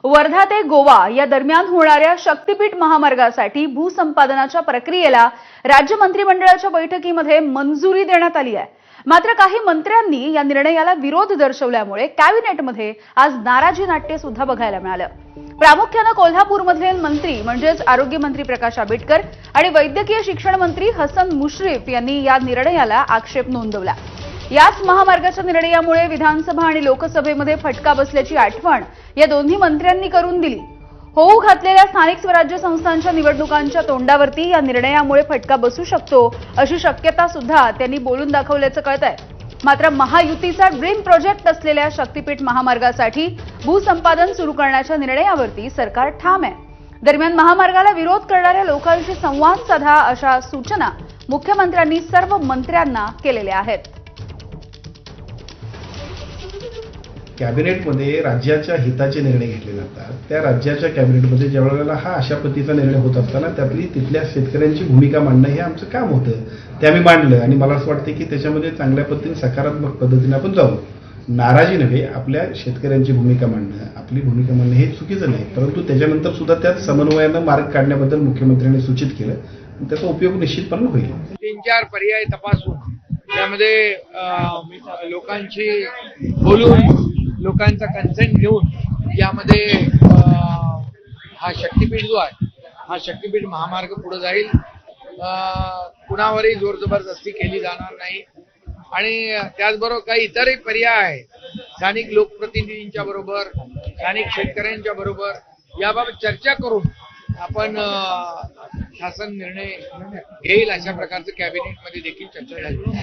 वर्धा ते गोवा या दरम्यान होणाऱ्या शक्तीपीठ महामार्गासाठी भूसंपादनाच्या प्रक्रियेला राज्य मंत्रिमंडळाच्या बैठकीमध्ये मंजुरी देण्यात आली आहे। मात्र काही मंत्र्यांनी या निर्णयाला विरोध दर्शवल्यामुळे कॅबिनेटमध्ये आज नाराजी नाट्य सुद्धा बघायला मिळालं। प्रामुख्याने कोल्हापूरमधले मंत्री म्हणजेच आरोग्य मंत्री प्रकाश आंबेडकर आणि वैद्यकीय शिक्षण मंत्री हसन मुश्रीफ यांनी या निर्णयाला आक्षेप नोंदवला। याच महामार्गाच्या निर्णयामुळे विधानसभा आणि लोकसभेमध्ये फटका बसल्याची आठवण या दोन्ही मंत्र्यांनी करून दिली। होऊ घातलेल्या स्थानिक स्वराज्य संस्थांच्या निवडणुकांच्या तोंडावरती या निर्णयामुळे फटका बसू शकतो अशी शक्यता सुद्धा त्यांनी बोलून दाखवल्याचं कळतंय। मात्र महायुतीचा ड्रीम प्रोजेक्ट असलेल्या शक्तीपीठ महामार्गासाठी भूसंपादन सुरू करण्याच्या निर्णयावरती सरकार ठाम आहे। दरम्यान महामार्गाला विरोध करणाऱ्या लोकांशी संवाद साधा अशा सूचना मुख्यमंत्र्यांनी सर्व मंत्र्यांना केलेल्या आहेत। कॅबिनेटमध्ये राज्याच्या हिताचे निर्णय घेतले जातात। त्या राज्याच्या कॅबिनेटमध्ये ज्यावेळेला हा अशा पद्धतीचा निर्णय होत असताना तिथल्या शेतकऱ्यांची भूमिका मांडणं हे आमचं काम होतं। ते आम्ही मांडलं आणि मला असं वाटतं की त्याच्यामध्ये चांगल्या पद्धतीने सकारात्मक पद्धतीने आपण जाऊ। नाराजी नव्हे, आपल्या शेतकऱ्यांची भूमिका मांडणं, आपली भूमिका मांडणं हे चुकीचं नाही, परंतु त्याच्यानंतर सुद्धा त्यात समन्वयानं मार्ग काढण्याबद्दल मुख्यमंत्र्यांनी सूचित केलं। त्याचा उपयोग निश्चितपणे होईल। 3-4 पर्याय तपासून त्यामध्ये लोकांची बोलून लोकांचा कन्सेंट घेऊन यामध्ये हा शक्तीपीठ जो आहे हा शक्तीपीठ महामार्ग पुढे जाईल। कुणावरही जोर जबरदस्ती केली जाणार नाही आणि त्याचबरोबर काही इतरही पर्याय आहेत। स्थानिक लोकप्रतिनिधींच्या बरोबर, स्थानिक शेतकऱ्यांच्या बरोबर याबाबत चर्चा करून आपण शासन निर्णय घेईल अशा प्रकारचं कॅबिनेटमध्ये देखील चर्चा झाली।